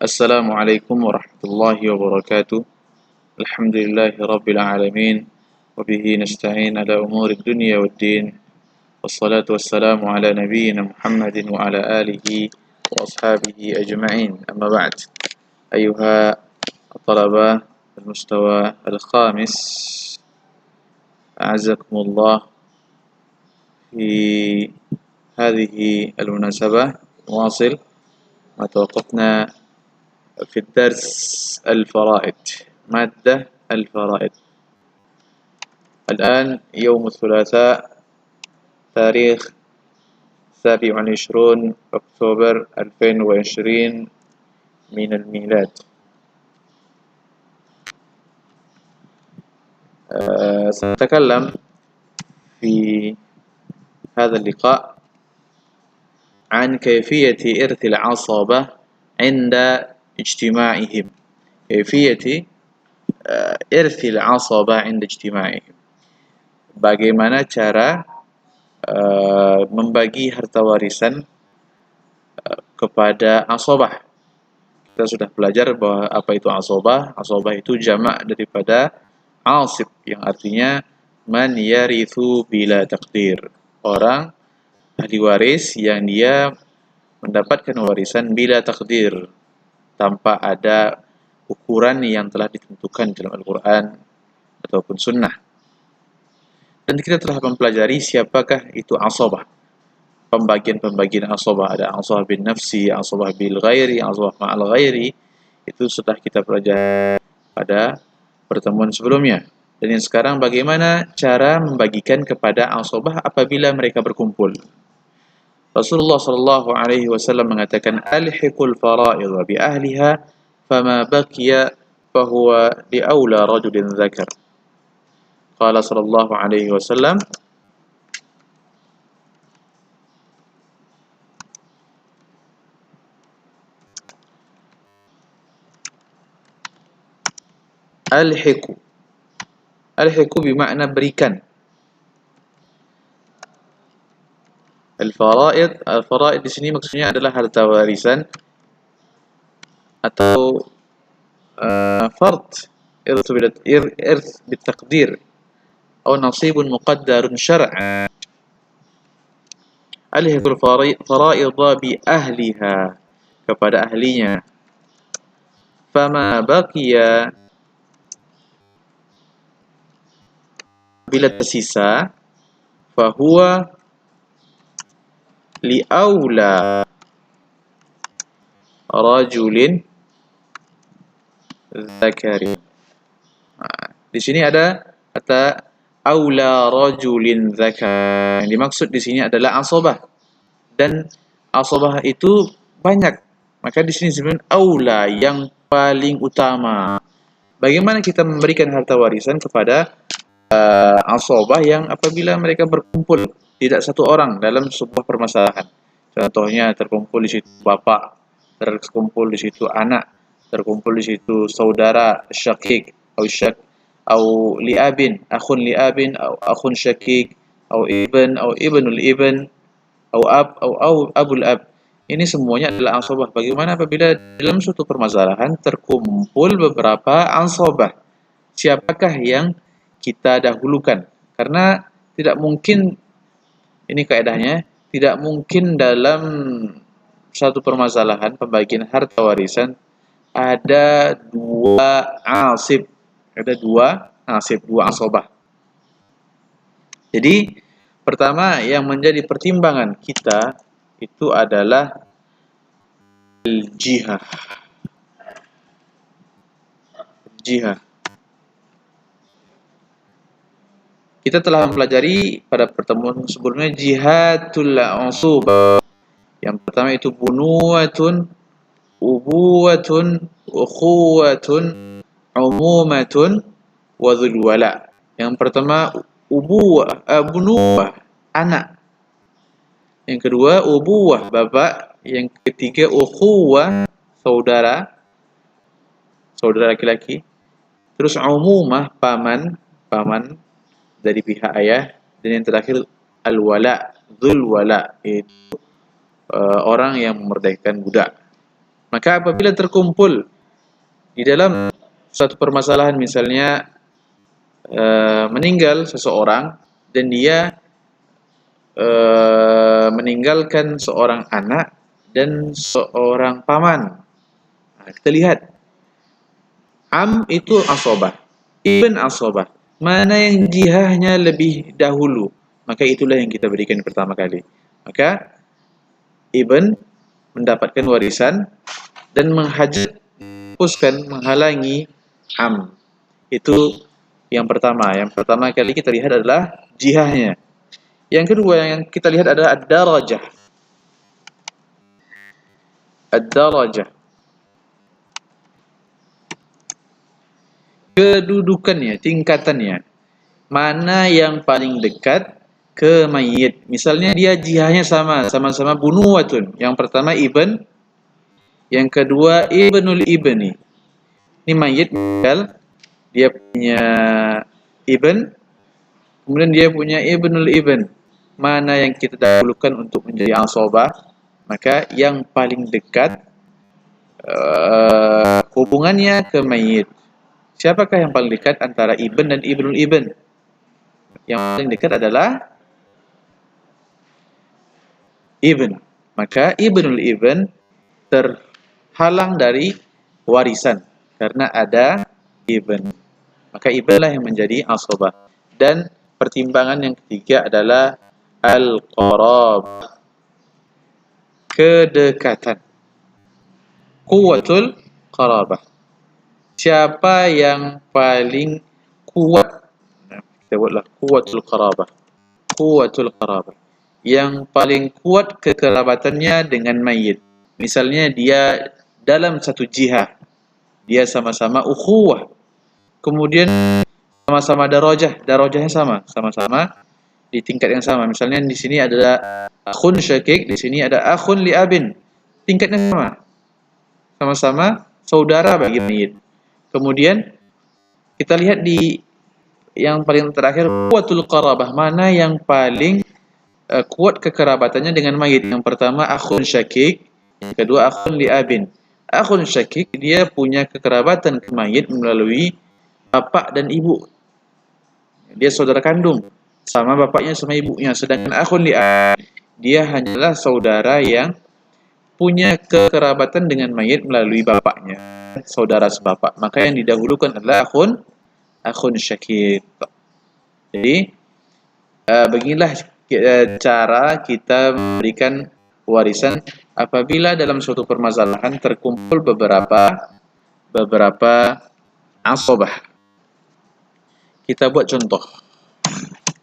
Assalamualaikum warahmatullahi wabarakatuh. Alhamdulillahi rabbil alamin. Wabihi nasta'in ala umuri dunya waddin. Wassalatu wassalamu ala nabiyyina Muhammadin wa ala alihi wa ashabihi ajma'in. Amma ba'd. Ayuha الطلبة المستوى الخامس، أعزكم الله. في هذه المناسبة نواصل ما توقفنا في الدرس الفرائض، مادة الفرائض. الآن يوم الثلاثاء تاريخ 27 أكتوبر 2020 من الميلاد. سنتكلم في هذا اللقاء عن كيفية إرث العصبة عند اجتماعهم. كيفية إرث العصبة عند اجتماعهم. Bagaimana cara membagi harta warisan kepada asabah. Kita sudah belajar bahwa apa itu asabah. Asabah itu jamak daripada asib, yang artinya man yarithu bila takdir. Orang ahli waris yang dia mendapatkan warisan bila takdir, tanpa ada ukuran yang telah ditentukan dalam Al-Quran ataupun Sunnah. Dan kita telah mempelajari siapakah itu asabah. Pembagian-pembagian asabah, ada asabah bin nafsi, asabah bil ghairi, asabah ma'al ghairi. Itu sudah kita pelajari pada pertemuan sebelumnya. Dan yang sekarang bagaimana cara membagikan kepada asabah apabila mereka berkumpul. Rasulullah sallallahu alaihi wasallam mengatakan, alhiqul fara'id bi ahliha fama baqiya fahuwa li aula rajulin dzakar. Qala sallallahu alaihi wasallam, alhiqu. Alhiqu bermakna berikan. Al-faraid, al-faraid di sini maksudnya adalah harta warisan atau fard, irth bitaqdir atau nasibun muqaddarun syar'an. Alhiqul faraid bi ahliha, kepada ahlinya. Fama baqiya, bila tersisa, fahuwa li aula rajulin dzakari. Di sini ada kata aula rajulin dzakar. Yang dimaksud di sini adalah asabah. Dan asabah itu banyak. Maka di sini disebut aula, yang paling utama. Bagaimana kita memberikan harta warisan kepada asabah yang apabila mereka berkumpul, tidak satu orang dalam sebuah permasalahan. Contohnya terkumpul di situ bapak, terkumpul di situ anak, terkumpul di situ saudara syakik atau liabin, akhun liabin atau akhun syakik atau ibnul ibn atau abul ab. Ini semuanya adalah asabah. Bagaimana apabila dalam suatu permasalahan terkumpul beberapa asabah? Siapakah yang kita dahulukan? Karena tidak mungkin, ini kaidahnya, tidak mungkin dalam satu permasalahan pembagian harta warisan ada dua asib, dua asabah. Jadi pertama yang menjadi pertimbangan kita itu adalah jihah. Kita telah mempelajari pada pertemuan sebelumnya jihadul usubah. Yang pertama itu bunuwatun, ubuwatun, ukhuwatun, umumatun, wa dzul wala. Yang pertama bunuwah, anak. Yang kedua ubuwah, bapak. Yang ketiga ukhuwah, saudara laki-laki. Terus umumah, paman dari pihak ayah. Dan yang terakhir al-wala, dzul wala, yaitu orang yang memerdekakan budak. Maka apabila terkumpul di dalam suatu permasalahan, misalnya meninggal seseorang dan dia meninggalkan seorang anak dan seorang paman. Nah, kita lihat am itu asobah, ibn asobah. Mana yang jihahnya lebih dahulu, maka itulah yang kita berikan pertama kali. Maka ibn mendapatkan warisan dan menghalangi am. Itu yang pertama. Yang pertama kali kita lihat adalah jihahnya. Yang kedua yang kita lihat adalah ad-darajah. Ad-darajah. Kedudukannya, tingkatannya. Mana yang paling dekat ke mayit. Misalnya dia jihahnya sama-sama bunuwatun. Yang pertama ibn, yang kedua ibnul ibni. Ini mayit meninggal, dia punya ibn, kemudian dia punya ibnul ibn. Mana yang kita dahulukan untuk menjadi asobah? Maka yang paling dekat hubungannya ke mayit. Siapakah yang paling dekat antara ibn dan ibnul ibn? Yang paling dekat adalah ibn. Maka ibnul ibn terhalang dari warisan karena ada ibn. Maka ibn lah yang menjadi asobah. Dan pertimbangan yang ketiga adalah al-qarab, kedekatan. Quwwatul qarabah. Siapa yang paling kuat? Nah, kita buatlah quwwatul qarabah. Quwwatul qarabah. Yang paling kuat kekerabatannya dengan mayit. Misalnya dia dalam satu jihad, dia sama-sama ukhuwah. Kemudian sama-sama darajahnya sama-sama di tingkat yang sama. Misalnya di sini adalah akhun syakik, di sini ada akhun li abin. Tingkatnya sama-sama saudara bagi mayit. Kemudian kita lihat di yang paling terakhir, quwwatul qarabah, mana yang paling kuat kekerabatannya dengan mayit. Yang pertama akhun syakik, yang kedua akhun li abin. Akhun syakik dia punya kekerabatan ke mayit melalui bapak dan ibu. Dia saudara kandung, sama bapaknya sama ibunya. Sedangkan akhun li abin, dia hanyalah saudara yang punya kekerabatan dengan mayit melalui bapaknya, saudara sebapak. Maka yang didahulukan adalah akhun syakik. Jadi beginilah cara kita memberikan warisan apabila dalam suatu permasalahan terkumpul beberapa asobah. Kita buat contoh.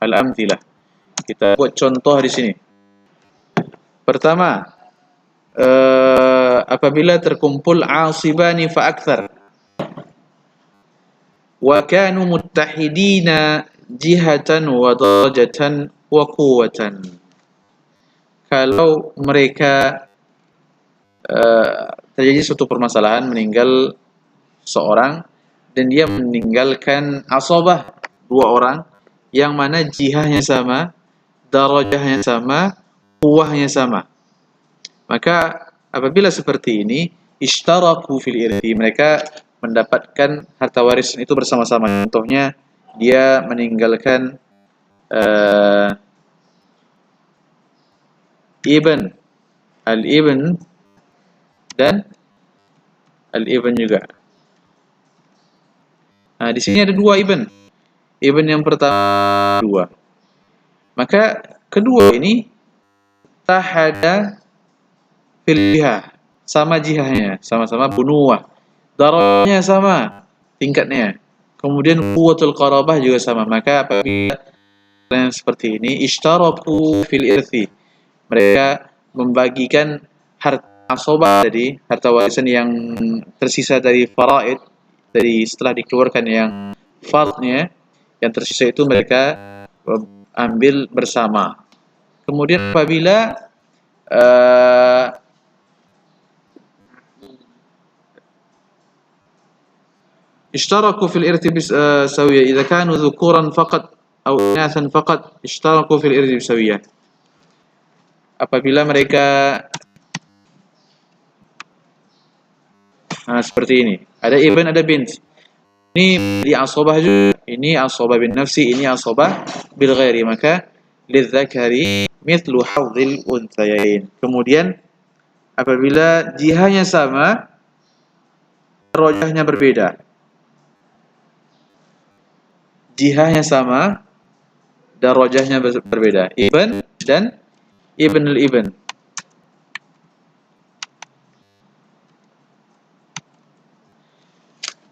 Al-amthilah. Kita buat contoh di sini. Pertama, apabila terkumpul asibani fa akthar wa kanu muttahidina jihatan wa darajatan wa quwwatan. Kalau mereka terjadi suatu permasalahan, meninggal seorang dan dia meninggalkan asabah, dua orang yang mana jihahnya sama, darajahnya sama, quwwahnya sama. Maka apabila seperti ini, ishtaraku fil irthi, mereka mendapatkan harta warisan itu bersama-sama. Contohnya dia meninggalkan ibn, al-ibn dan al-ibn juga. Nah, di sini ada dua ibn. Ibn yang pertama dua. Maka kedua ini tahada fil jihah, sama jihahnya, sama-sama bunuwah. Darahnya sama tingkatnya. Kemudian quwwatul qarabah juga sama. Maka apabila yang seperti ini, ishtaraku fil irthi, mereka membagikan harta asobah, jadi harta warisan yang tersisa dari faraid, dari setelah dikeluarkan yang fardnya, yang tersisa itu mereka ambil bersama. Kemudian apabila اشتركوا في الإرث سوية إذا كانوا ذكورا فقط أو إناثا فقط اشتركوا في الإرث بسوية. Apabila mereka Seperti ini. Ada ibn, ada bint. Ini di asabah juga. Ini asabah bin nafsi, ini asabah bil ghairi. Maka lidzakari mithlu hadzil unthayain. Kemudian apabila jihanya sama, rojahnya berbeda. Jihanya sama dan rojahnya berbeda. Ibn dan ibn al-ibn.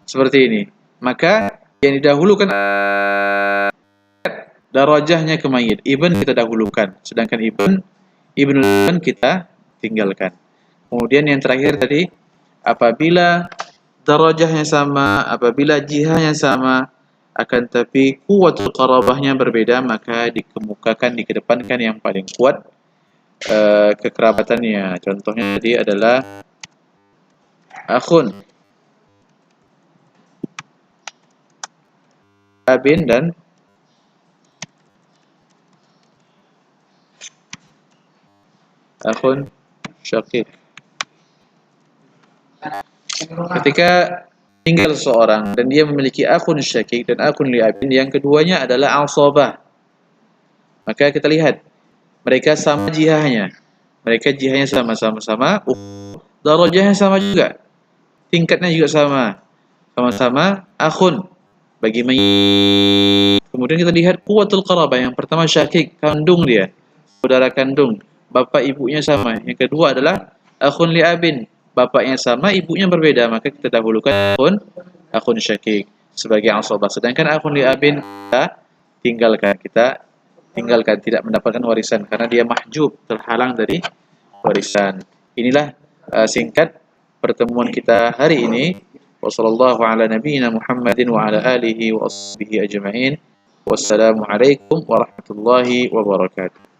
Seperti ini. Maka yang didahulukan darajahnya ke mayit. Ibn kita dahulukan, sedangkan ibn kita tinggalkan. Kemudian yang terakhir tadi, apabila darajahnya sama, apabila jihahnya sama, akan tapi kuwatul qarabahnya berbeda, maka dikemukakan, dikedepankan yang paling kuat kekerabatannya. Contohnya tadi adalah akhun, abin dan akhun syakik. Ketika tinggal seorang dan dia memiliki akhun syakik dan akhun li'abin, yang keduanya adalah asabah, maka kita lihat mereka sama jihahnya, mereka jihahnya sama-sama, darajahnya sama juga, tingkatnya juga sama-sama akhun bagi mayit. Kemudian kita lihat kuwatul qarabah, yang pertama syakik, kandung dia, saudara kandung, bapak ibunya sama. Yang kedua adalah akhun li'abin, bapaknya sama, ibunya berbeda, maka kita dahulukan akhun syakik sebagai asabah. Sedangkan akhun li'abin kita tinggalkan, tidak mendapatkan warisan karena dia mahjub, terhalang dari warisan. Inilah singkat pertemuan kita hari ini. Wassallallahu ala nabiyyina Muhammadin wa ala alihi wa ashabihi ajma'in. Wassalamualaikum warahmatullahi wabarakatuh.